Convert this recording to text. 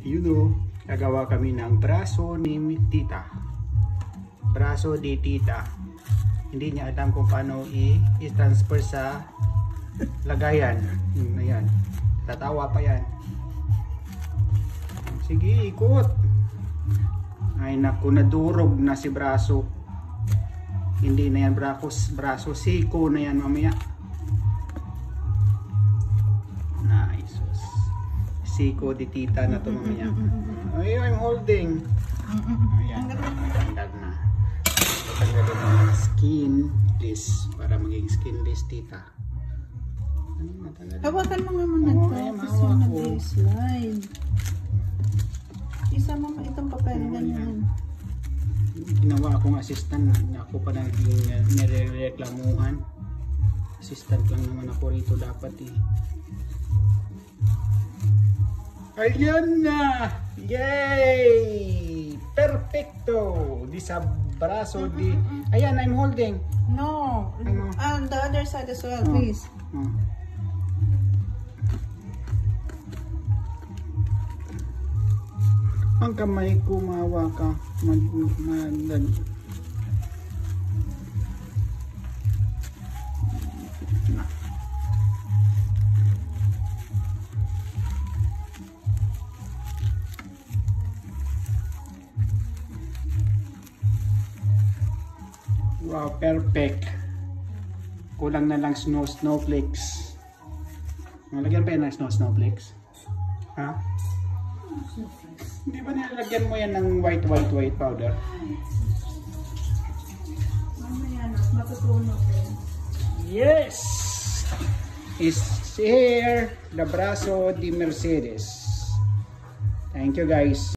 You know, nagawa kami ng braso ni tita. Braso di tita. Hindi niya alam kung paano i-transfer sa lagayan. Ayan. Tatawa pa yan. Sige, ikot. Ay naku, nadurog na si braso. Hindi na yan braso. Siko na yan mamaya. Nice. Siko di tita na to mamaya. Ay, I'm holding. Ayan. Tanggal na. Tanggalin ang skinless para maging skinless tita. Hawakan mo nga muna ito kasi nag-slide. Isama mo itong papel ganyan. Ginawa akong assistant na ako pa naging nirereklamuhan. Assistant lang naman ako rito dapat eh. Ayan na! Yay! Perfecto! Di sa braso di... Ayan, I'm holding. No. Ano? On the other side as well, please. Ang kamay ko mawa ka. Wow, perfect. Kulang na lang snowflakes. Nalagyan pa yan ng snowflakes? Ha? Hindi ba nilalagyan mo yan ng white powder? Mamaya na, matutunog eh. Yes! Is here the braso di Mercedes. Thank you guys.